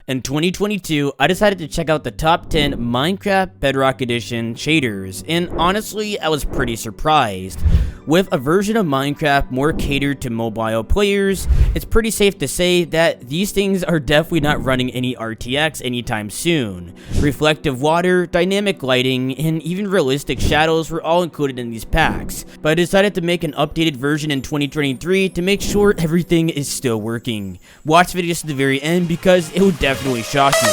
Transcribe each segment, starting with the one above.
In 2022, I decided to check out the top 10 Minecraft Bedrock Edition shaders, and honestly, I was pretty surprised. With a version of Minecraft more catered to mobile players, it's pretty safe to say that these things are definitely not running any RTX anytime soon. Reflective water, dynamic lighting, and even realistic shadows were all included in these packs, but I decided to make an updated version in 2023 to make sure everything is still working. Watch the videos to the very end because it will definitely shock you.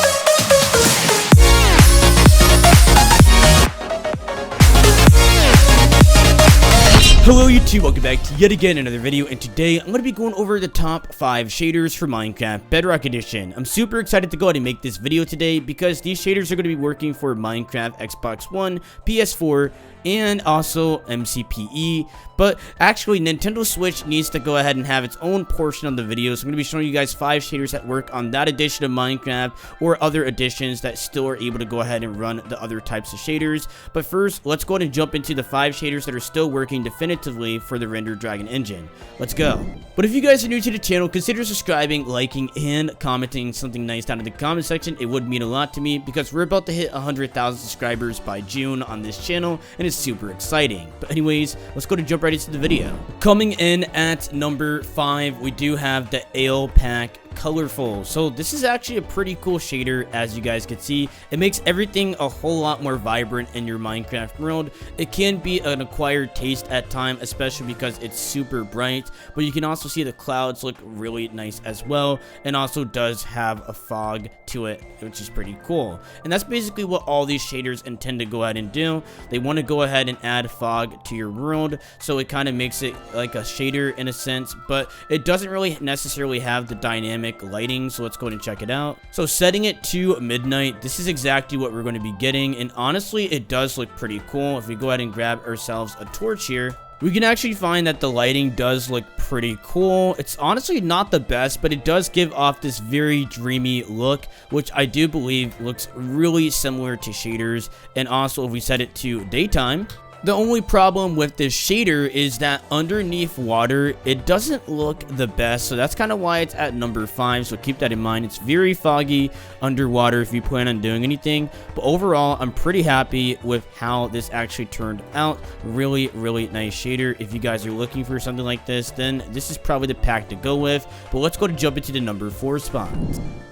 Hello YouTube, welcome back to yet again another video, and today I'm going to be going over the top 5 shaders for Minecraft Bedrock Edition. I'm super excited to go ahead and make this video today because these shaders are going to be working for Minecraft, Xbox One, PS4, and also MCPE, but actually Nintendo Switch needs to go ahead and have its own portion of the video, so I'm going to be showing you guys 5 shaders that work on that edition of Minecraft or other editions that still are able to go ahead and run the other types of shaders. But first, let's go ahead and jump into the 5 shaders that are still working definitively for the Render Dragon engine. Let's go. But if you guys are new to the channel, consider subscribing, liking, and commenting something nice down in the comment section. It would mean a lot to me because we're about to hit 100,000 subscribers by June on this channel, and it's super exciting. But anyways, let's go to jump right into the video. Coming in at number 5, we do have the Ale Pack Colorful. So this is actually a pretty cool shader. As you guys can see, it makes everything a whole lot more vibrant in your Minecraft world. It can be an acquired taste at times, especially because it's super bright, but you can also see the clouds look really nice as well, and also does have a fog to it, which is pretty cool. And that's basically what all these shaders intend to go ahead and do. They want to go ahead and add fog to your world, so it kind of makes it like a shader in a sense, but it doesn't really necessarily have the dynamic lighting. So let's go ahead and check it out. So setting it to midnight, this is exactly what we're going to be getting, and honestly it does look pretty cool. If we go ahead and grab ourselves a torch here, we can actually find that the lighting does look pretty cool. It's honestly not the best, but it does give off this very dreamy look, which I do believe looks really similar to shaders. And also if we set it to daytime, the only problem with this shader is that underneath water, it doesn't look the best, so that's kind of why it's at number 5, so keep that in mind. It's very foggy underwater if you plan on doing anything, but overall, I'm pretty happy with how this actually turned out. Really, really nice shader. If you guys are looking for something like this, then this is probably the pack to go with, but let's go to jump into the number 4 spot.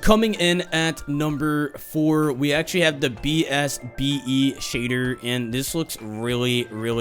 Coming in at number 4, we actually have the BSFBE shader, and this looks really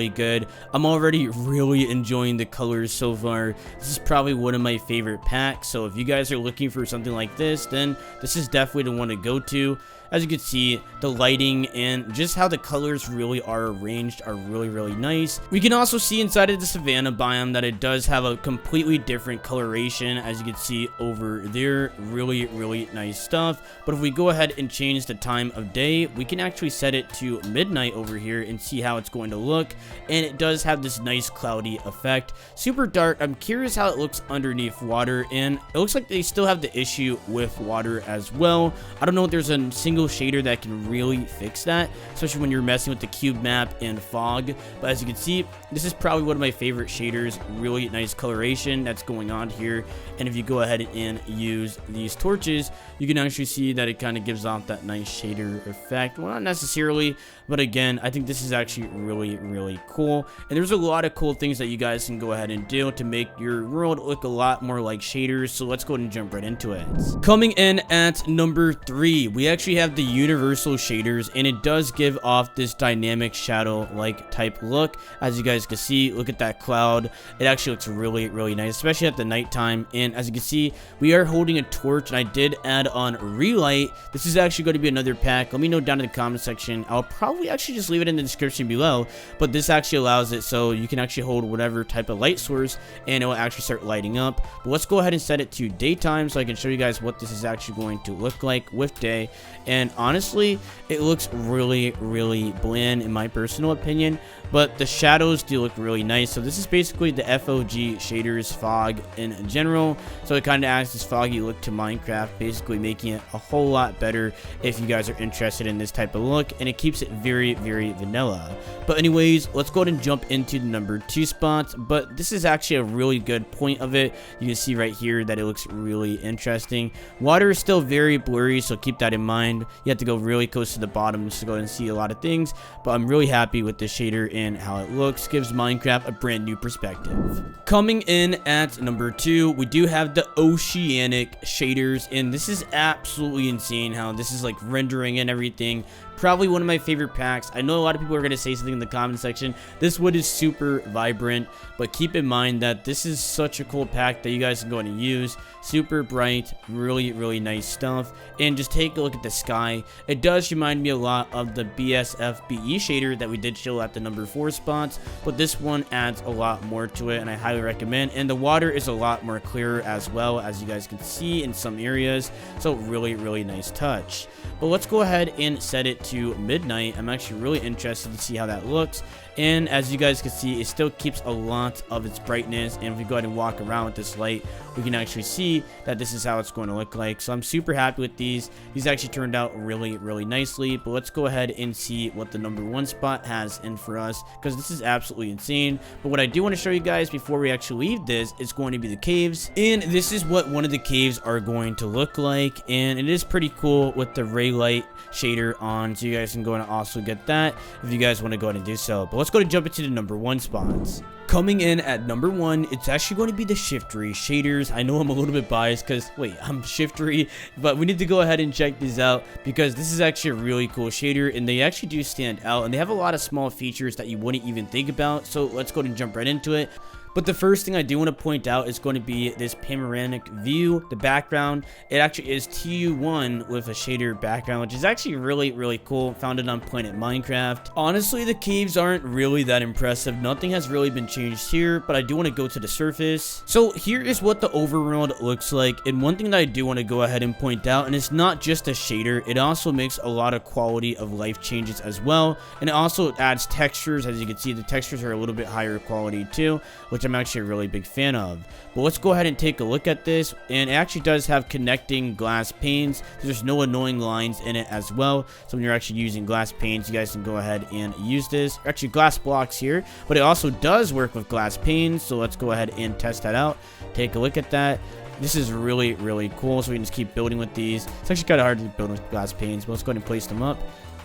good. I'm already really enjoying the colors so far. This is probably one of my favorite packs, so if you guys are looking for something like this, then this is definitely the one to go to. As you can see, the lighting and just how the colors really are arranged are really nice. We can also see inside of the savanna biome that it does have a completely different coloration, as you can see over there. Really nice stuff. But if we go ahead and change the time of day, we can actually set it to midnight over here and see how it's going to look. And it does have this nice cloudy effect. Super dark. I'm curious how it looks underneath water, and it looks like they still have the issue with water as well. I don't know if there's a single shader that can really fix that, especially when you're messing with the cube map and fog. But as you can see, this is probably one of my favorite shaders. Really nice coloration that's going on here, and if you go ahead and use these torches, you can actually see that it kind of gives off that nice shader effect. Well, not necessarily, but again, I think this is actually really cool, and there's a lot of cool things that you guys can go ahead and do to make your world look a lot more like shaders. So let's go ahead and jump right into it. Coming in at number 3, we actually have the universal shaders, and it does give off this dynamic shadow like type look. As you guys can see, look at that cloud. It actually looks really nice, especially at the nighttime. And as you can see, we are holding a torch, and I did add on relight. This is actually going to be another pack. Let me know down in the comment section. I'll probably actually just leave it in the description below, but this actually allows it so you can actually hold whatever type of light source and it will actually start lighting up. But let's go ahead and set it to daytime so I can show you guys what this is actually going to look like with day. And and honestly, it looks really bland in my personal opinion, but the shadows do look really nice. So this is basically the FOG shaders fog in general, so it kind of adds this foggy look to Minecraft, basically making it a whole lot better if you guys are interested in this type of look, and it keeps it very vanilla. But anyways, let's go ahead and jump into the number 2 spot. But this is actually a really good point of it. You can see right here that it looks really interesting. Water is still very blurry, so keep that in mind. You have to go really close to the bottom just to go and see a lot of things, but I'm really happy with this shader and how it looks. Gives Minecraft a brand new perspective. Coming in at number 2, we do have the Oceanic Shaders, and this is absolutely insane how this is like rendering and everything. Probably one of my favorite packs. I know a lot of people are going to say something in the comment section. This wood is super vibrant, but keep in mind that this is such a cool pack that you guys can go and use. Super bright, really nice stuff. And just take a look at the sky. It does remind me a lot of the BSFBE shader that we did show at the number 4 spots, but this one adds a lot more to it, and I highly recommend. And the water is a lot more clearer as well, as you guys can see in some areas, so really nice touch. But let's go ahead and set it to midnight. I'm actually really interested to see how that looks. And as you guys can see, it still keeps a lot of its brightness, and if we go ahead and walk around with this light, we can actually see that this is how it's going to look like. So I'm super happy with these. These actually turned out really nicely. But let's go ahead and see what the number 1 spot has in for us, because this is absolutely insane. But what I do want to show you guys before we actually leave this is going to be the caves, and this is what one of the caves are going to look like, and it is pretty cool with the ray light shader on, so you guys can go and also get that if you guys want to go ahead and do so. But let's go to jump into the number 1 spots. Coming in at number 1, it's actually going to be the Shiftery Shaders. I know I'm a little bit biased because, wait, I'm Shiftery, but we need to go ahead and check these out because this is actually a really cool shader, and they actually do stand out, and they have a lot of small features that you wouldn't even think about. So let's go ahead and jump right into it. But the first thing I do want to point out is going to be this panoramic view. The background, it actually is TU1 with a shader background, which is actually really cool. Found it on Planet Minecraft. Honestly, the caves aren't really that impressive. Nothing has really been changed here, but I do want to go to the surface. So here is what the overworld looks like. And one thing that I do want to go ahead and point out, and it's not just a shader, it also makes a lot of quality of life changes as well. And it also adds textures. As you can see, the textures are a little bit higher quality too, which I'm actually a really big fan of. But let's go ahead and take a look at this, and it actually does have connecting glass panes. There's no annoying lines in it as well, so when you're actually using glass panes, you guys can go ahead and use this. Actually, glass blocks here, but it also does work with glass panes, so let's go ahead and test that out. Take a look at that. This is really cool, so we can just keep building with these. It's actually kind of hard to build with glass panes, but let's go ahead and place them up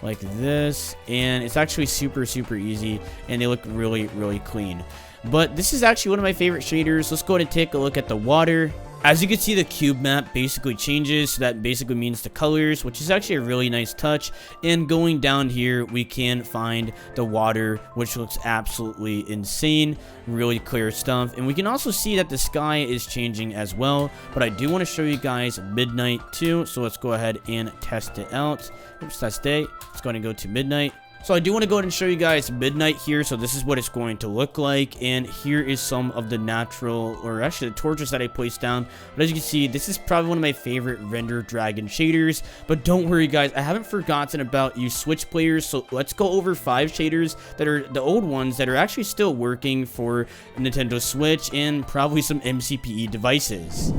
like this, and it's actually super easy, and they look really clean. But this is actually one of my favorite shaders. Let's go ahead and take a look at the water. As you can see, the cube map basically changes, so that basically means the colors, which is actually a really nice touch. And going down here, we can find the water, which looks absolutely insane. Really clear stuff. And we can also see that the sky is changing as well. But I do want to show you guys midnight too, so let's go ahead and test it out. Oops, that's day. Let's go ahead and go to midnight. So I do want to go ahead and show you guys midnight here. So this is what it's going to look like, and here is some of the natural, or actually the torches that I placed down. But as you can see, this is probably one of my favorite render dragon shaders. But don't worry guys, I haven't forgotten about you Switch players. So let's go over 5 shaders that are the old ones that are actually still working for Nintendo Switch and probably some MCPE devices.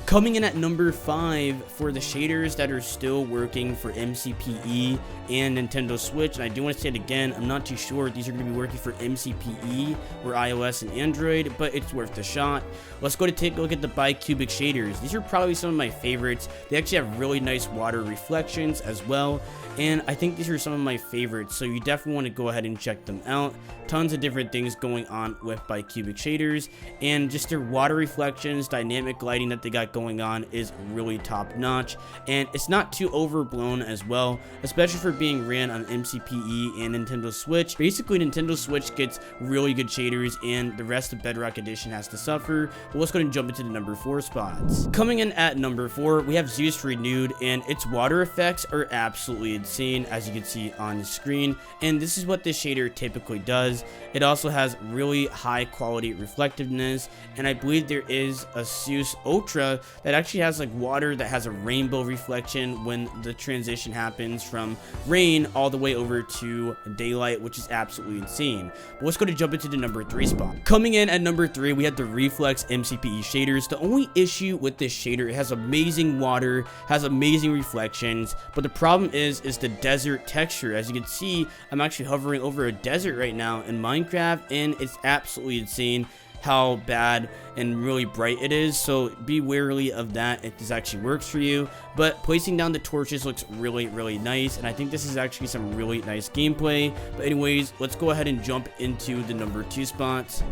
Coming in at number 5 for the shaders that are still working for MCPE and Nintendo Switch, and I do want to say it again, I'm not too sure if these are going to be working for MCPE or iOS and Android, but it's worth a shot. Let's go to take a look at the Bicubic Shaders. These are probably some of my favorites. They actually have really nice water reflections as well, and I think these are some of my favorites, so you definitely want to go ahead and check them out. Tons of different things going on with Bicubic Shaders, and just their water reflections, dynamic lighting that they got going on is really top notch, and it's not too overblown as well, especially for being ran on MCPE and Nintendo Switch. Basically, Nintendo Switch gets really good shaders, and the rest of Bedrock Edition has to suffer. But let's go ahead and jump into the number 4 spots. Coming in at number 4, we have Seus Renewed, and its water effects are absolutely insane, as you can see on the screen. And this is what this shader typically does. It also has really high quality reflectiveness, and I believe there is a Seus Ultra that actually has like water that has a rainbow reflection when the transition happens from rain all the way over to daylight, which is absolutely insane. But let's go to jump into the number 3 spot. Coming in at number 3, we have the Reflex MCPE shaders. The only issue with this shader, it has amazing water, has amazing reflections, but the problem is the desert texture. As you can see, I'm actually hovering over a desert right now in Minecraft, and it's absolutely insane how bad and really bright it is, so be wary of that if this actually works for you. But placing down the torches looks really nice, and I think this is actually some really nice gameplay. But anyways, let's go ahead and jump into the number 2 spots.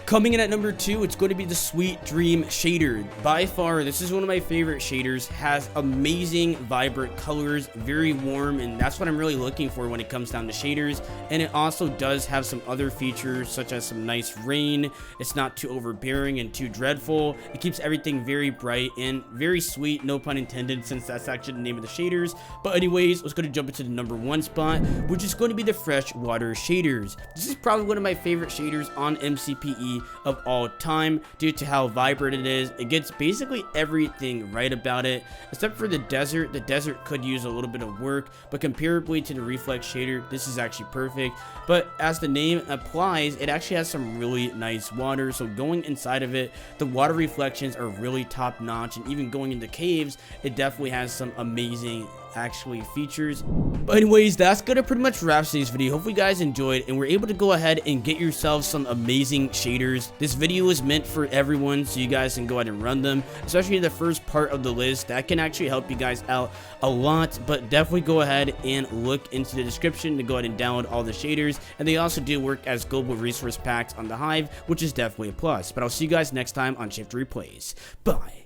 Coming in at number 2, it's going to be the Sweet Dream shader. By far, this is one of my favorite shaders. Has amazing vibrant colors, very warm, and that's what I'm really looking for when it comes down to shaders. And it also does have some other features such as some nice rain. It's not too overbearing and too dreadful. It keeps everything very bright and very sweet, no pun intended, since that's actually the name of the shaders. But anyways, let's go to jump into the number 1 spot, which is going to be the freshwater shaders. This is probably one of my favorite shaders on MCPE of all time due to how vibrant it is. It gets basically everything right about it, except for the desert. The desert could use a little bit of work, but comparably to the Reflex shader, this is actually perfect. But as the name applies, it actually has some really nice water, so going inside of it, the water reflections are really top notch, and even going into caves, it definitely has some amazing actually features. But anyways, that's gonna pretty much wrap today's video. Hopefully you guys enjoyed and were able to go ahead and get yourselves some amazing shaders. This video is meant for everyone, so you guys can go ahead and run them, especially the first part of the list. That can actually help you guys out a lot. But definitely go ahead and look into the description to go ahead and download all the shaders, and they also do work as global resource packs on the Hive, which is definitely a plus. But I'll see you guys next time on Shiftery Plays. Bye.